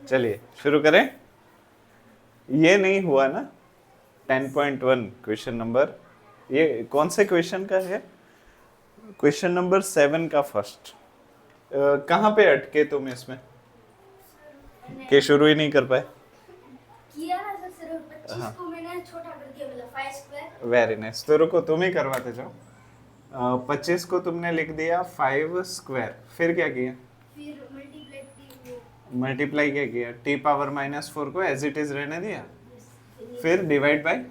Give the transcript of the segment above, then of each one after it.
चलिए शुरू करें। ये नहीं हुआ ना 10.1 क्वेश्चन नंबर, ये कौन से क्वेश्चन का है? क्वेश्चन नंबर 7 का फर्स्ट। कहाँ पे अटके तुम इसमें कि शुरू ही नहीं कर पाए? किया ना सर, सिर्फ 25 हाँ। को मैंने छोटा कर दिया, मतलब 5 स्क्वायर। वेरी नाइस, तो रुको तुम ही करवाते जाओ। 25 को तुमने लिख दिया 5 स्क्वायर, फिर क्या किया? फिर मल्टीप्लाई मल्टीप्लाई क्या किया? टी पावर -4 को एज इट इज रहने दिया, फिर फिर डिवाइड बाय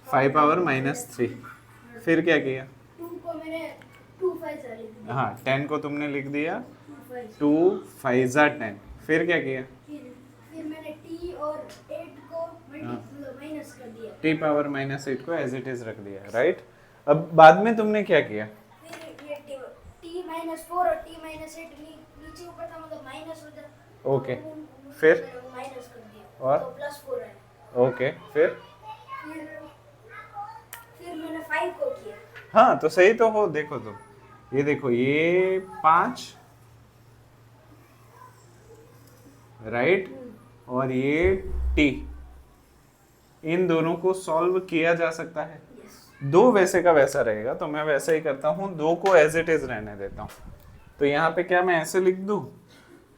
5 पावर -3, फिर क्या किया? 2 को मैंने 2 5 जा लिख दिया। हाँ, 10 को तुमने लिख दिया 2 5। 2 5 10, फिर क्या किया? फिर मैंने t और 8 को मतलब माइनस कर दिया। टी पावर -8 को एज इट इज रख दिया, राइट। अब बाद में तुमने क्या किया? फिर ये t -4 और t -8 नीचे ऊपर था, मतलब माइनस हो जाता। ओके, फिर माइनस कर दिया और तो +4 है। ओके, फिर फिर मैंने 5 को किया। हाँ तो सही तो हो, देखो तुम, ये देखो ये 5, राइट, और ये t, इन दोनों को सॉल्व किया जा सकता है। दो वैसे का वैसा रहेगा, तो मैं वैसे ही करता हूँ, दो को एज इट इज रहने देता हूँ। तो यहाँ पे क्या मैं ऐसे लिख दूँ,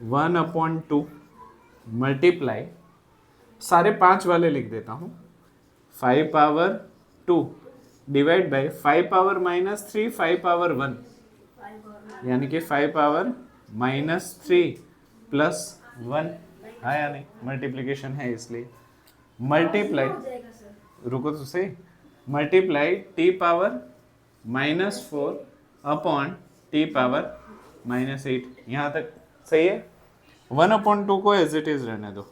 1/2 मल्टीप्लाई, सारे 5 वाले लिख देता हूँ, 5 power 2 divide by 5 power -3 5 power 1, यानी कि 5 पावर -3 + 1, हाँ या नहीं, मल्टीप्लीकेशन है इसलिए मल्टीप्लाई, हो जाएगा सर। रुको तो सही, multiply T power -4 upon T power -8, यहाँ तक सही है। 1/2 को एज इट इज रहने दो,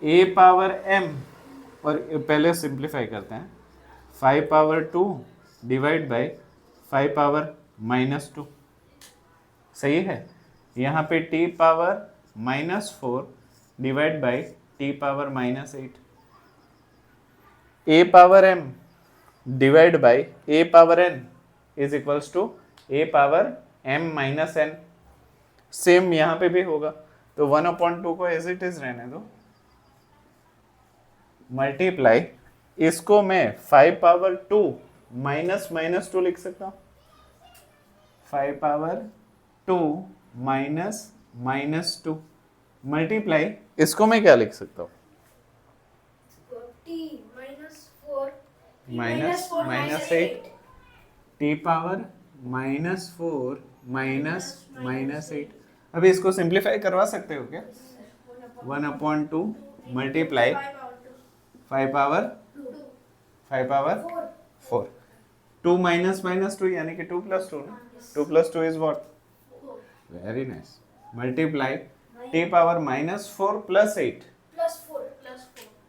a पावर m, और पहले सिंप्लीफाई करते हैं, 5 पावर 2 डिवाइड बाय 5 पावर -2, सही है। यहाँ पे t power -4 divide by t power -8, a power m divide by a power n is equals to a power m -n, same यहाँ पे भी होगा। तो 1/2 को एज इट इज रहने दो, मल्टीप्लाई, इसको मैं 5 पावर 2 -2 लिख सकता हूँ, 5 पावर 2 -2 मल्टीप्लाई, इसको मैं क्या लिख सकता हूँ, t -4 -8 टी पावर -4 -8। अभी इसको सिंप्लीफाई करवा सकते हो क्या? 1/2 मल्टीप्लाई 5 पावर 4, 2 -2 यानी कि 2 + 2 ना, 2 + 2 is what? Very nice, multiply T power -4 + 8 +4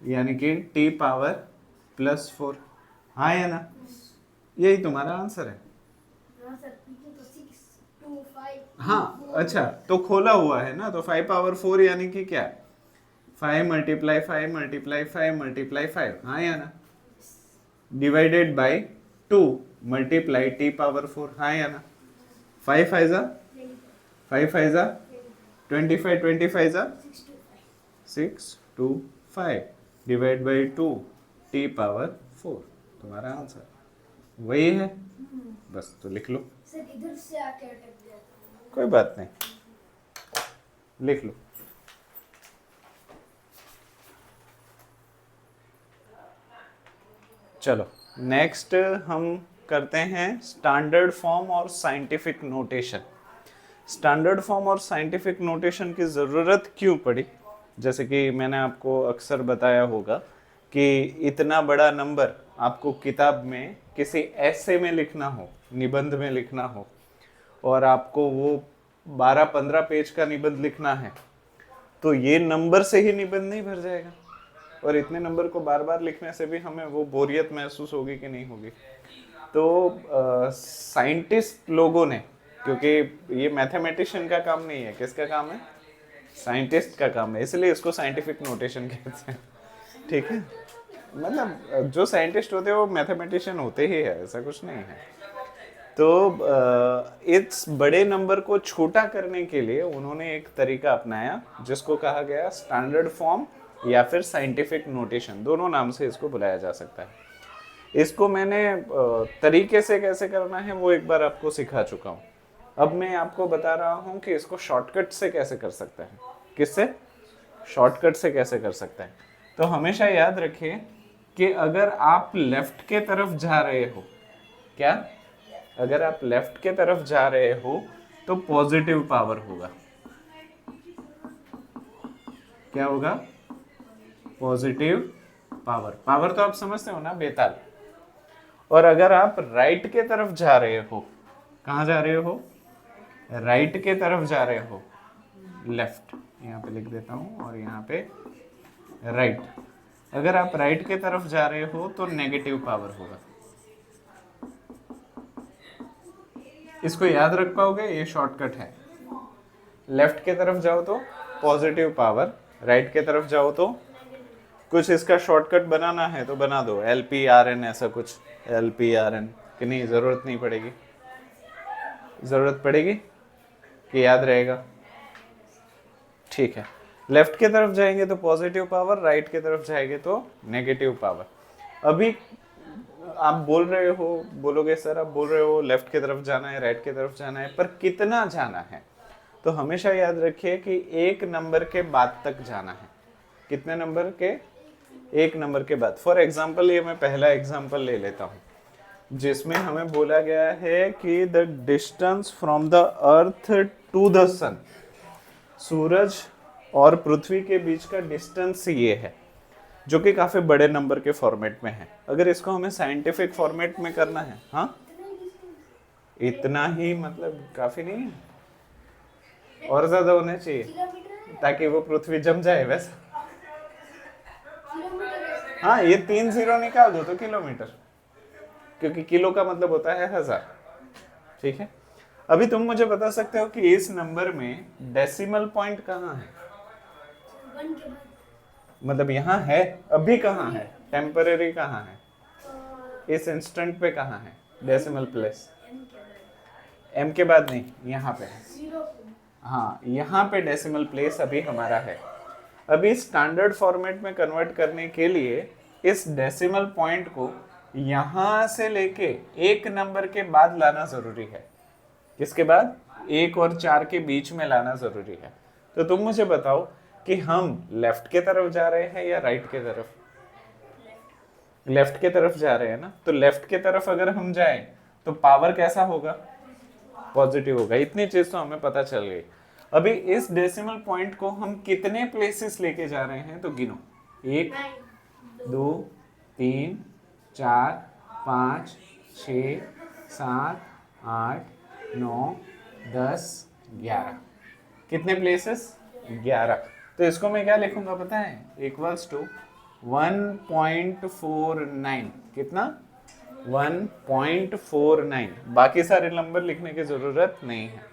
यानी कि टी पावर +4, हाँ या ना, यही तुम्हारा आंसर है। हाँ सर, पीछे तो 6 2 5। हाँ अच्छा, तो खोला हुआ है ना, तो 5 पावर 4 यानी कि क्या, 5 मल्टीप्लाई 5 मल्टीप्लाई 5 मल्टीप्लाई 5, हाँ या ना, divided by 2 multiply T power 4, हाँ या ना, 5 5 जा 25 25 जा 6 2 5 डिवाइड बाय 2 टी पावर 4, तुम्हारा आंसर वही है। बस तो लिख लो, सर इधर से आके अटक गया था। कोई बात नहीं, लिख लो। चलो नेक्स्ट हम करते हैं स्टैंडर्ड फॉर्म और साइंटिफिक नोटेशन। स्टैंडर्ड फॉर्म और साइंटिफिक नोटेशन की ज़रूरत क्यों पड़ी? जैसे कि मैंने आपको अक्सर बताया होगा कि इतना बड़ा नंबर आपको किताब में किसी ऐसे में लिखना हो, निबंध में लिखना हो, और आपको वो 12-15 पेज का निबंध लिखना है, तो ये नंबर से ही निबंध नहीं भर जाएगा, और इतने नंबर को बार बार लिखने से भी हमें वो बोरियत महसूस होगी कि नहीं होगी। तो साइंटिस्ट लोगों ने, क्योंकि ये मैथमेटिशियन का काम नहीं है, किसका काम है? साइंटिस्ट का काम है, इसलिए इसको साइंटिफिक नोटेशन कहते हैं, ठीक है। मतलब जो साइंटिस्ट होते हैं वो मैथमेटिशियन होते ही है, ऐसा कुछ नहीं है। तो इस बड़े नंबर को छोटा करने के लिए उन्होंने एक तरीका अपनाया जिसको कहा गया स्टैंडर्ड फॉर्म या फिर साइंटिफिक नोटेशन, दोनों नाम से इसको बुलाया जा सकता है। इसको मैंने तरीके से कैसे करना है वो एक बार आपको सिखा चुका हूँ। अब मैं आपको बता रहा हूँ कि इसको शॉर्टकट से कैसे कर सकते हैं। किससे? शॉर्टकट से कैसे कर सकते हैं। तो हमेशा याद रखिए कि अगर आप लेफ्ट के तरफ जा रहे हो, क्या अगर आप लेफ्ट के तरफ जा रहे हो तो पॉजिटिव पावर होगा। क्या होगा? Positive power. पावर तो आप समझते हो ना, बेताल। और अगर आप राइट के तरफ जा रहे हो, कहाँ जा रहे हो? राइट के तरफ जा रहे हो, लेफ्ट यहाँ पे लिख देता हूँ और यहाँ पे राइट। अगर आप राइट के तरफ जा रहे हो तो नेगेटिव पावर होगा। इसको याद रख पाओगे? ये शॉर्टकट है। लेफ्ट के तरफ जाओ तो पॉजिटिव पावर, राइट के तरफ जाओ तो कुछ इसका शॉर्टकट बनाना है तो बना दो, LPRN ऐसा कुछ, LPRN कि नहीं, जरूरत नहीं पड़ेगी? जरूरत पड़ेगी कि याद रहेगा? ठीक है। लेफ्ट के तरफ जाएंगे तो पॉजिटिव पावर, राइट के तरफ जाएंगे तो नेगेटिव पावर। अभी आप बोल रहे हो, बोलोगे सर आप बोल रहे हो लेफ्ट की तरफ जाना है, राइट की तरफ जाना है, पर कितना जाना है? तो हमेशा याद रखिए कि एक नंबर के बाद तक जाना है। कितने नंबर के? एक नंबर के बाद। फॉर एग्जाम्पल ये मैं पहला एग्जाम्पल ले लेता हूँ जिसमें हमें बोला गया है कि the distance from the earth to the sun, सूरज और पृथ्वी के बीच का डिस्टेंस ये है, जो कि काफी बड़े नंबर के फॉर्मेट में है। अगर इसको हमें साइंटिफिक फॉर्मेट में करना है, हाँ इतना ही, मतलब काफी नहीं है, और ज्यादा होने चाहिए ताकि वो पृथ्वी जम जाए वैसा। हाँ, ये 3 0 निकाल दो तो किलोमीटर, क्योंकि किलो का मतलब होता है 1000। ठीक है। अभी तुम मुझे बता सकते हो कि इस नंबर में डेसिमल पॉइंट कहाँ है? मतलब यहाँ है, अभी कहाँ है? टेम्परेरी कहाँ है? इस इंस्टेंट पे कहाँ है डेसिमल प्लेस? M के बाद नहीं, यहाँ पे है। हाँ, यहाँ पे डेसिमल प्लेस अभी हमारा है। अभी स्टैंडर्ड फॉर्मेट में कन्वर्ट करने के लिए इस डेसिमल पॉइंट को यहाँ से लेके एक नंबर के बाद लाना जरूरी है। किसके बाद? 1 और 4 के बीच में लाना जरूरी है। तो तुम मुझे बताओ कि हम लेफ्ट के तरफ जा रहे हैं या राइट के तरफ? लेफ्ट के तरफ जा रहे हैं ना, तो लेफ्ट के तरफ अगर हम जाएं तो पावर कैसा होगा? पॉजिटिव होगा। इतनी चीज तो हमें पता चल गई। अभी इस डेसिमल पॉइंट को हम कितने प्लेसेस लेके जा रहे हैं तो गिनो। 1 2 3 4 5 6 7 8 9 10 11। कितने प्लेसेस? 11। तो इसको मैं क्या लिखूंगा पता है? Equals to 1.49। कितना? 1.49। बाकी सारे नंबर लिखने की जरूरत नहीं है।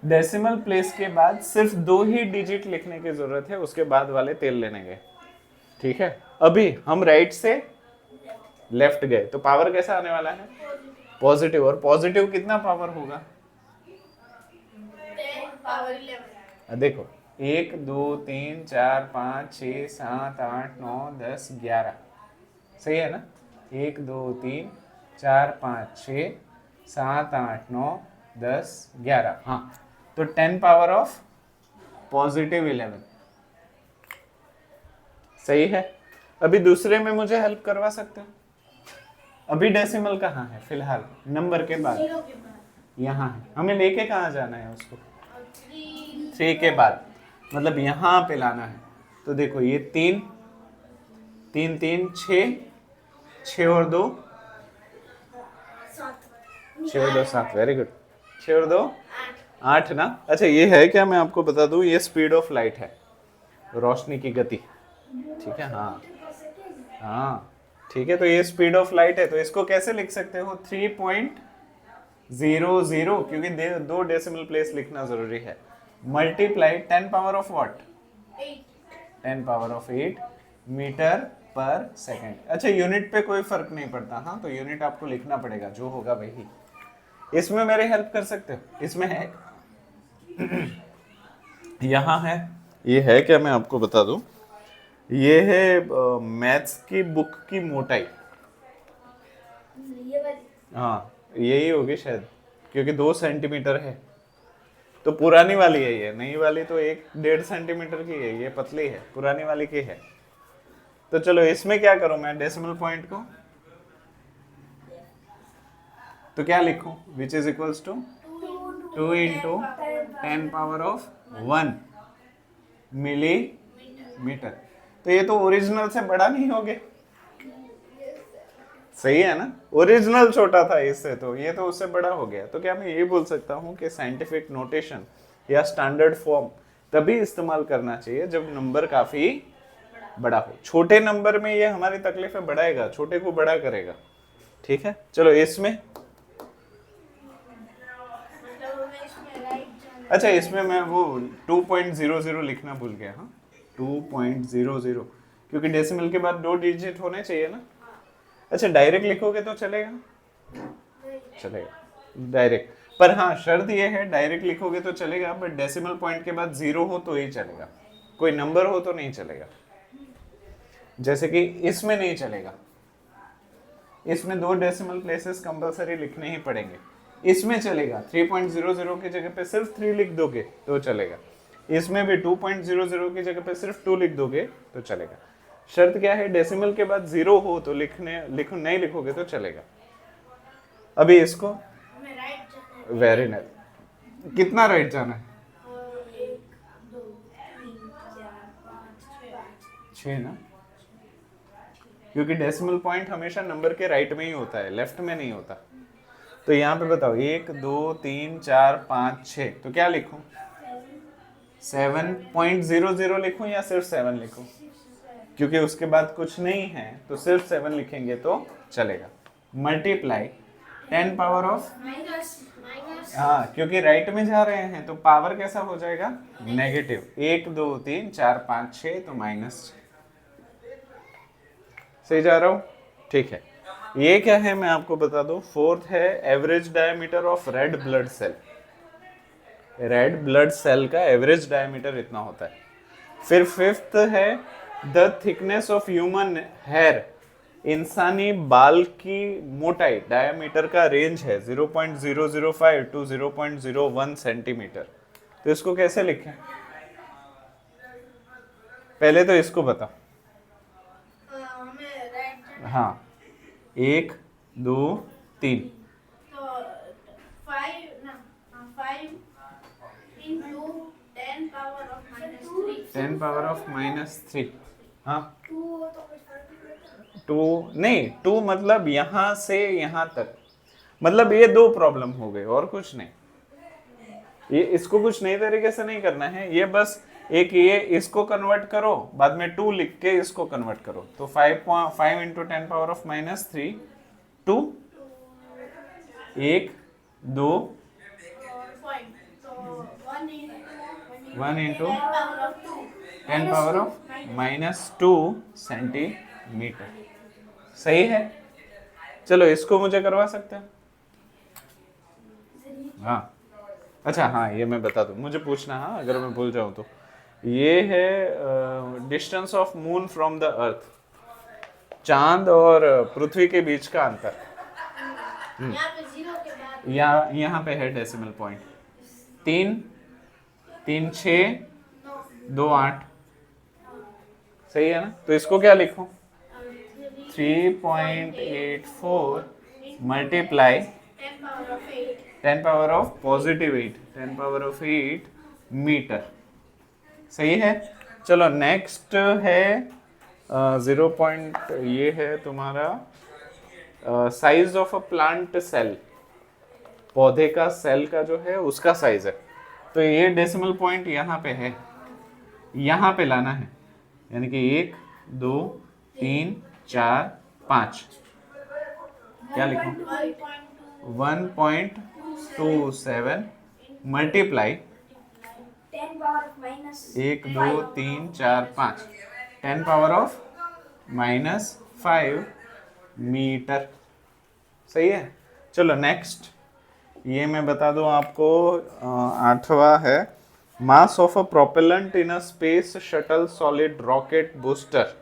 डेसिमल प्लेस के बाद सिर्फ 2 ही डिजिट लिखने की जरूरत है, उसके बाद वाले तेल लेने गए। ठीक है। अभी हम राइट से लेफ्ट गए तो पावर कैसा आने वाला है? पॉजिटिव। और पॉजिटिव कितना पावर होगा? 10 देखो, 1 2 3 4 5 6 7 8 9 10 11। सही है ना? 1 2 3 4 5 6 7 8 9 10 11। हाँ, तो 10 पावर ऑफ पॉजिटिव 11। सही है। अभी दूसरे में मुझे हेल्प करवा सकते हो? अभी डेसिमल कहाँ है फिलहाल? नंबर के बाद यहाँ है। हमें लेके कहाँ जाना है उसको? 3 के बाद, मतलब यहाँ पे लाना है। तो देखो ये 3 3 3 6 6 और 2 6 और 2 7। Very good. 6 और 2 8 ना। अच्छा ये है क्या, मैं आपको बता दूं, ये स्पीड ऑफ लाइट है, रोशनी की गति। ठीक है। हाँ हाँ ठीक है। तो ये स्पीड ऑफ लाइट है, तो इसको कैसे लिख सकते हो? 3.00, क्योंकि 2 डेसिमल प्लेस लिखना जरूरी है। Multiply 10 power of what? 10 power of 8 metre per second. अच्छा यूनिट पे कोई फर्क नहीं पड़ता। हाँ, तो यूनिट आपको लिखना पड़ेगा, जो होगा वही। इसमें मेरे हेल्प कर सकते हो? इसमें है, यहाँ है, ये है क्या मैं आपको बता दूं, ये है मैथ्स की बुक की मोटाई। ये वाली हाँ यही होगी शायद, क्योंकि 2 सेंटीमीटर है। तो पुरानी वाली है ये, नई वाली तो 1-1.5 सेंटीमीटर की है, ये पतली है, पुरानी वाली की है। तो चलो इसमें क्या करूं मैं डेसिमल पॉइंट को, तो क्या लिखूं, which is equals to 2 into 10⁻1 millimetre. तो ये तो ओरिजिनल से बड़ा नहीं हो गया, सही है ना? ओरिजिनल छोटा था इससे, तो ये तो उससे बड़ा हो गया। तो क्या मैं ये बोल सकता हूँ कि साइंटिफिक नोटेशन या स्टैंडर्ड फॉर्म तभी इस्तेमाल करना चाहिए जब नंबर काफी बड़ा हो। छोटे नंबर में ये हमारी तकलीफें बढ़ाएगा, छोटे को बड़ा करेगा। ठीक है, चलो इसमें, अच्छा इसमें मैं वो 2.00 लिखना भूल गया। हाँ 2.00, क्योंकि डेसिमल के बाद 2 डिजिट होने चाहिए ना। अच्छा डायरेक्ट लिखोगे तो चलेगा? चलेगा डायरेक्ट, पर हाँ शर्त ये है डायरेक्ट लिखोगे तो चलेगा, बट डेसिमल पॉइंट के बाद 0 हो तो ही चलेगा, कोई नंबर हो तो नहीं चलेगा। जैसे कि इसमें नहीं चलेगा, इसमें 2 डेसिमल प्लेसेस कंपलसरी लिखने ही पड़ेंगे। इसमें चलेगा, 3.00 की जगह पे सिर्फ 3 लिख दोगे तो चलेगा। इसमें भी 2.00 की जगह पे सिर्फ 2 लिख दोगे तो चलेगा। शर्त क्या है, डेसिमल के बाद 0 हो तो नहीं लिखोगे तो चलेगा। अभी इसको वेरी नाइस, कितना राइट जाना है? 6 ना, क्योंकि डेसिमल पॉइंट हमेशा नंबर के राइट में ही होता है, लेफ्ट में नहीं होता। तो यहाँ पे बताओ 1 2 3 4 5 6, तो क्या लिखूं? 7.00 लिखूं या सिर्फ 7 लिखूं? क्योंकि उसके बाद कुछ नहीं है तो सिर्फ 7 लिखेंगे तो चलेगा। मल्टीप्लाई 10 पावर ऑफ, हाँ क्योंकि राइट में जा रहे हैं तो पावर कैसा हो जाएगा? नेगेटिव। 1 2 3 4 5 6, तो माइनस। सही जा रहा हूं? ठीक है। ये क्या है मैं आपको बता दूं, 4th है average diameter of red blood cell. Red blood cell का एवरेज डायमीटर इतना होता है। फिर 5th है the thickness of human hair, इंसानी बाल की मोटाई, डायमीटर का रेंज है 0.005 टू 0.01 सेंटीमीटर। तो इसको कैसे लिखें? पहले तो इसको बता। हाँ 1 2 3, तो 5 into 10 power of minus 3. 10 power of -3। हाँ 2 हो तो कुछ फर्क नहीं पड़ता। 2 नहीं, 2 मतलब यहाँ से यहाँ तक, मतलब ये 2 प्रॉब्लम हो गए और कुछ नहीं। ये इसको कुछ नई तरीके से नहीं करना है, ये बस एक ये इसको कन्वर्ट करो, बाद में 2 लिख के इसको कन्वर्ट करो। तो 5 into 10 power of -3 2, 1 2 1 into 10 power of -2 centimetre. सही है? चलो इसको मुझे करवा सकते हो? हाँ अच्छा हाँ ये मैं बता दूं, मुझे पूछना, हाँ अगर मैं भूल जाऊं तो। ये है distance of moon from the अर्थ, चांद और पृथ्वी के बीच का अंतर। यहाँ पे 0 के बाद यहाँ पे है डेसिमल पॉइंट 3 3 6 2 8। सही है ना? तो इसको क्या लिखूं? 3.84 multiply 10 power of +8, 10 power of 8 metre. सही है? चलो नेक्स्ट है 0 पॉइंट, ये है तुम्हारा size of a plant cell, पौधे का सेल का जो है उसका साइज है। तो ये डेसिमल पॉइंट यहाँ पे है, यहाँ पे लाना है, यानी कि 1 2 3 4 5। क्या लिखूं? 1.27 multiply 10 power of minus 1 2 3 4 5, 10 power of -5 metre. सही है? चलो नेक्स्ट, ये मैं बता दूं आपको, 8वां है mass of a propellant in a space shuttle solid rocket booster.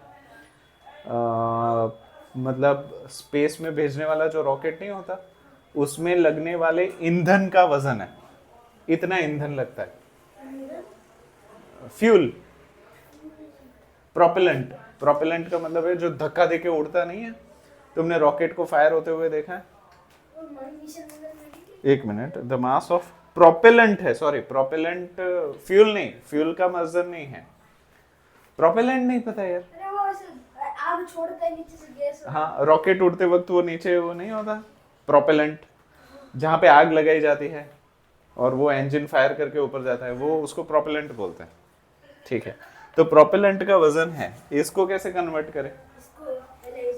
मतलब स्पेस में भेजने वाला जो रॉकेट नहीं होता, उसमें लगने वाले ईंधन का वजन है, इतना ईंधन लगता है। फ्यूल, प्रोपेलेंट, प्रोपेलेंट का मतलब है जो धक्का देके उड़ता नहीं है। तुमने रॉकेट को फायर होते हुए देखा है? एक minute, the mass of propellant है, सॉरी प्रोपेलेंट, फ्यूल नहीं, फ्यूल का मजदूर नहीं है, प्रोपेलेंट नहीं पता यार। अरे वो ऐसे आग छोड़ता है नीचे से गैस। हाँ, रॉकेट उड़ते वक्त वो नीचे वो नहीं होता प्रोपेलेंट, जहाँ पे आग लगाई जाती है और वो इंजन फायर करके ऊपर जाता है, वो उसको प्रोपेलेंट बोलते हैं। ठीक है, तो प्रोपेलेंट का वजन है, इसको कैसे कन्वर्ट करें?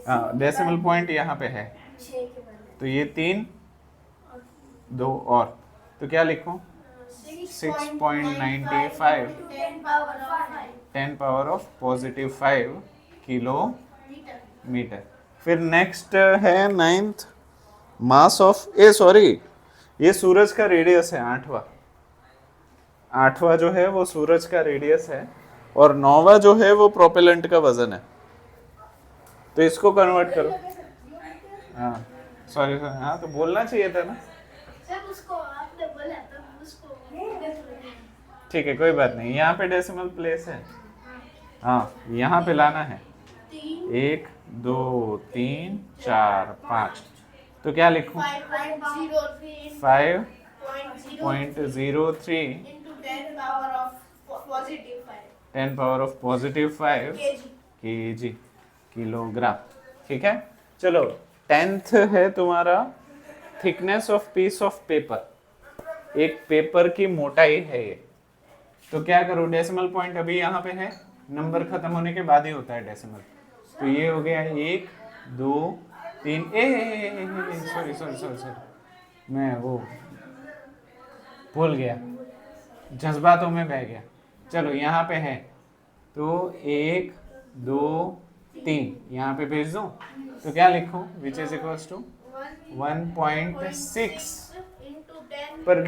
हाँ, डेसिमल पॉइंट यहाँ पे है, 6 के बाद तो ये 3 2 और, तो क्या लिखूं? 6.95 10 पावर ऑफ पॉजिटिव 5 किलोमीटर। फिर नेक्स्ट है 9th, mass of, A sorry, ये सूरज का रेडियस है 8वां जो है वो सूरज का रेडियस है, और 9वां जो है वो प्रोपेलेंट का वजन है। तो इसको कन्वर्ट करो। हाँ सॉरी सर, हाँ तो बोलना चाहिए था ना। सब उसको आपने बोला तब उसको ठीक है, कोई बात नहीं, यहाँ पे डेसिमल प्लेस है। हाँ, यहाँ पे लाना है 1 2 3 4 5, तो क्या लिखूं? 5.03 10 power of positive 5 kg, kilogram. ठीक है, चलो 10th है तुम्हारा thickness of peace of paper, एक पेपर की मोटाई है ये। तो क्या करूं, डेसिमल पॉइंट अभी यहाँ पे है, नंबर खत्म होने के बाद ही होता है डेसिमल, तो ये हो गया 1 2 3, सॉरी सॉरी सॉरी सॉरी, मैं वो भूल गया, जज्बातों में बह गया। चलो यहाँ पे है, तो 1 2 3 यहाँ पे भेज दूं, तो क्या लिखूं? विच इज इक्वल्स टू 1.6, पर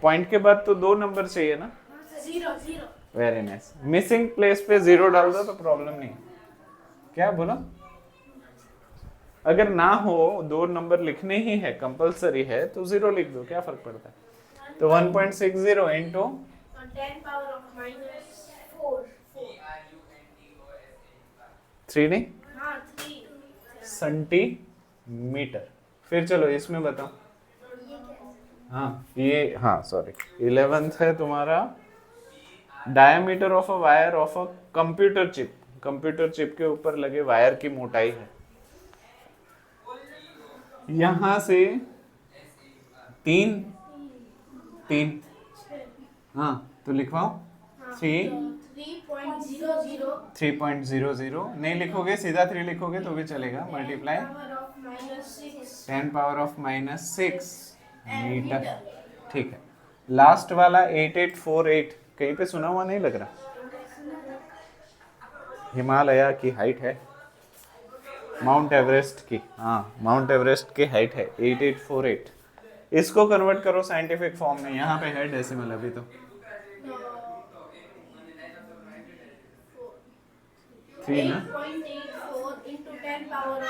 पॉइंट के बाद तो 2 नंबर चाहिए ना। 0 वेरी नाइस, मिसिंग प्लेस पे 0 डाल दो तो प्रॉब्लम नहीं। क्या बोला? अगर ना हो, 2 नंबर लिखने ही है, कंपलसरी है, तो 0 लिख दो, क्या फर्क पड़ता है। तो 1.60 इंटू 10 पावर ऑफ -4 3 नहीं, हाँ 3 सेंटीमीटर। फिर चलो इसमें बताओ। ये क्या हाँ ये, हाँ सॉरी, 11th है तुम्हारा diameter of a wire of a computer chip, computer chip के ऊपर लगे वायर की मोटाई है, यहां से 3 हाँ तो लिखवाओ 3.00 नहीं लिखोगे, सीधा 3 लिखोगे तो भी चलेगा, मल्टीप्लाई 10 पावर ऑफ -6 मीटर। ठीक है, लास्ट वाला 8848 कहीं पे सुना हुआ नहीं लग रहा, हिमालय की हाइट है, माउंट एवरेस्ट की, हाँ माउंट एवरेस्ट की हाइट है 8848। इसको कन्वर्ट करो साइंटिफिक फॉर्म में, यहाँ पे है डेसिमल अभी तो 3 ना, 10 पावर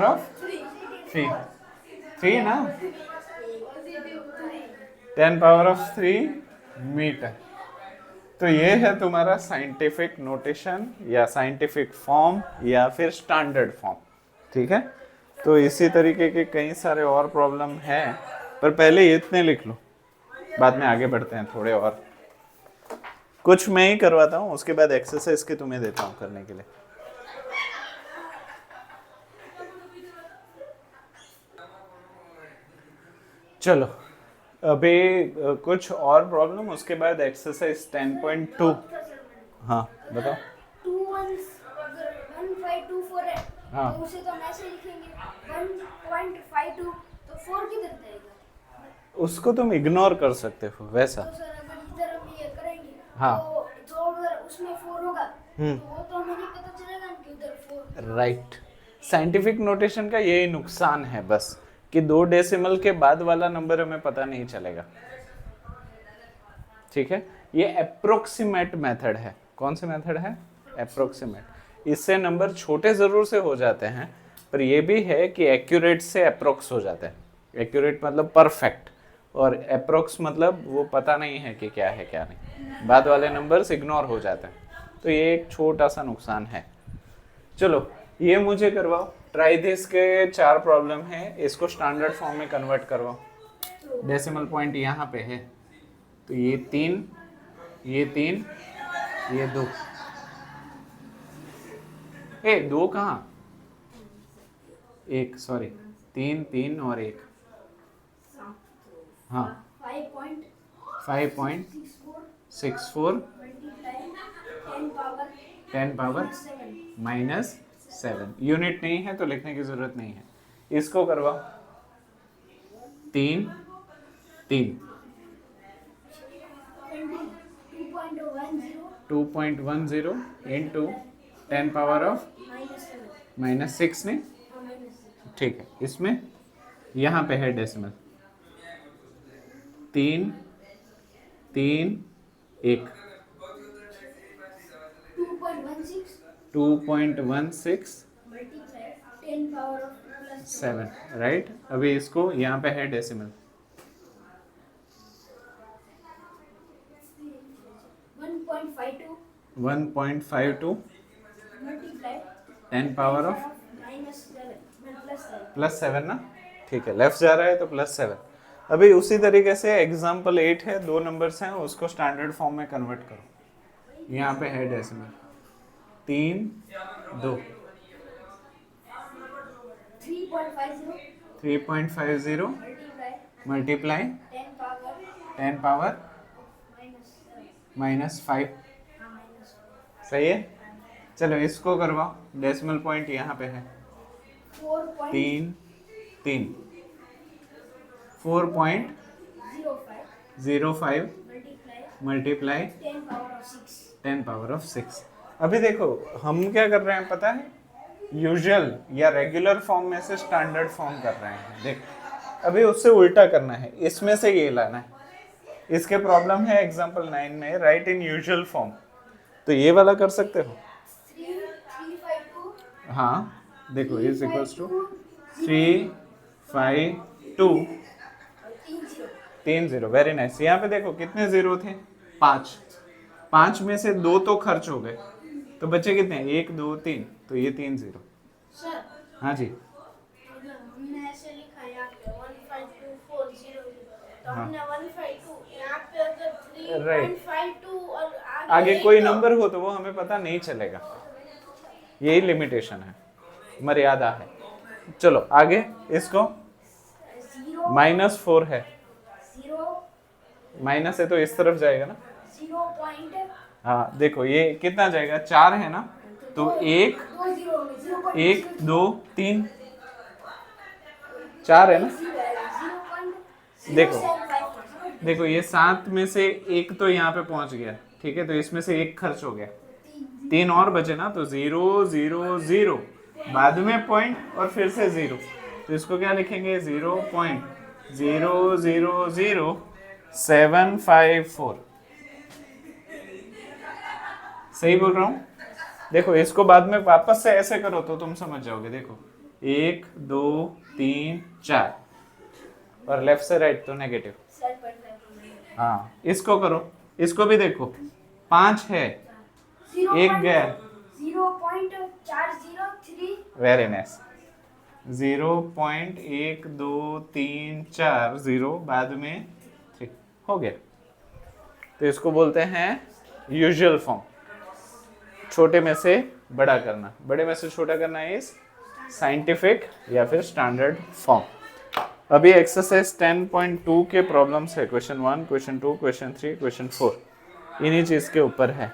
ऑफ 3 ना, 10 पावर ऑफ 3 मीटर। तो ये है तुम्हारा साइंटिफिक नोटेशन या साइंटिफिक फॉर्म या फिर स्टैंडर्ड फॉर्म। ठीक है, तो इसी तरीके के कई सारे और प्रॉब्लम हैं, पर पहले इतने लिख लो, बाद में आगे बढ़ते हैं, थोड़े और कुछ मैं ही करवाता हूँ, उसके बाद एक्सरसाइज के तुम्हें देता हूँ करने के लिए। चलो अभी कुछ और प्रॉब्लम, उसके बाद एक्सरसाइज 10.2। हाँ बताओ। 2 1s अगर 1524 है हाँ। तो उसे तो हम ऐसे लिखेंगे 1.52, तो 4 किधर जाएगा? उसको तुम इग्नोर कर सकते हो वैसा। तो सर अगर इधर हम ये करेंगे हाँ। तो जो अगर उसमें 4 होगा तो वो तो हमें नहीं पता चलेगा कि उधर 4। राइट, साइंटिफिक नोटेशन का यही नुकसान है बस कि 2 डेसिमल के बाद वाला नंबर हमें पता नहीं चलेगा। ठीक है, ये अप्रोक्सीमेट मेथड है। कौन सा मेथड है? अप्रोक्सीमेट। इससे नंबर छोटे जरूर से हो जाते हैं, पर ये भी है कि एक्यूरेट से अप्रोक्स हो जाते हैं। एक्यूरेट मतलब परफेक्ट, और अप्रोक्स मतलब वो पता नहीं है कि क्या है क्या नहीं, बाद वाले नंबर्स इग्नोर हो जाते हैं। तो ये एक छोटा सा नुकसान है। चलो ये मुझे करवाओ, ट्राई दिस के 4 प्रॉब्लम है, इसको स्टैंडर्ड फॉर्म में कन्वर्ट करवाओ। डेसिमल पॉइंट यहाँ पे है, तो ये 3, ये 3, ये 2। ए 2 कहाँ? 1, सॉरी 3, 3 और 1। हाँ 5.64 10 पावर -7। यूनिट नहीं है तो लिखने की जरूरत नहीं है। इसको करवाओ 3, 3 2.10 इंटू 10 पावर ऑफ -6 नहीं, ठीक है। इसमें यहाँ पे है डेसिमल 3, 3, 1 2.16 7, राइट। अभी इसको यहाँ पे है डेसिमल 1.52 10 पावर ऑफ +7 ना, ठीक है। लेफ्ट जा रहा है तो +7। अभी उसी तरीके से एग्जाम्पल 8 है, 2 नंबर्स हैं, उसको स्टैंडर्ड फॉर्म में कन्वर्ट करो। यहाँ पे है डेसिमल 3, 2 3.50 मल्टीप्लाई 10 पावर -5, सही है। चलो इसको करवाओ, डेसिमल पॉइंट यहाँ पे है 3, 3 4.05 मल्टीप्लाई 10 पावर ऑफ 6। अभी देखो हम क्या कर रहे हैं पता है, यूजुअल या रेगुलर फॉर्म में से स्टैंडर्ड फॉर्म कर रहे हैं। देख अभी उससे उल्टा करना है, इसमें से ये लाना है। इसके प्रॉब्लम है एग्जांपल 9 में, राइट इन यूजुअल फॉर्म, तो ये वाला कर सकते हो। हाँ देखो is equals to 3, 5, 2 3 0, very nice. यहाँ पे देखो कितने जीरो थे? 5 में से 2 तो खर्च हो गए, तो बचे कितने? 1, 2, 3, तो ये 3 0। सर हाँ जी, हमने ऐसे लिखा है यहाँ पे 15240, तो हाँ। हमने 152 यहाँ पे अगर Right. 3.52 और आगे एक कोई तो- नंबर हो तो वो हमें पता नहीं चलेगा, यही लिमिटेशन है, मर्यादा है। चलो आगे, इसको -4 है, माइनस है तो इस तरफ जाएगा ना। 0. हाँ देखो ये कितना जाएगा? 4 है ना, तो 1, 2, 3 4 है ना। देखो ये 7 में से 1 तो यहाँ पे पहुंच गया, ठीक है, तो इसमें से 1 खर्च हो गया, 3 और बचे ना, तो 0 0 0 बाद में पॉइंट और फिर से 0, तो इसको क्या लिखेंगे? 0.000754। सही बोल रहा हूँ? देखो इसको बाद में वापस से ऐसे करो तो तुम समझ जाओगे। देखो 1 2 3 4 और लेफ्ट से राइट तो नेगेटिव। हाँ इसको करो, इसको भी देखो 5 है, 1 गया, 0.403 वेरी नाइस। 0.1234 बाद में 3 हो गया, तो इसको बोलते हैं यूजुअल फॉर्म। छोटे में से बड़ा करना, बड़े में से छोटा करना इज साइंटिफिक या फिर स्टैंडर्ड फॉर्म। अभी एक्सरसाइज 10.2 के प्रॉब्लम्स है, क्वेश्चन 1, क्वेश्चन 2, क्वेश्चन 3, क्वेश्चन 4, इन्हीं चीज के ऊपर है।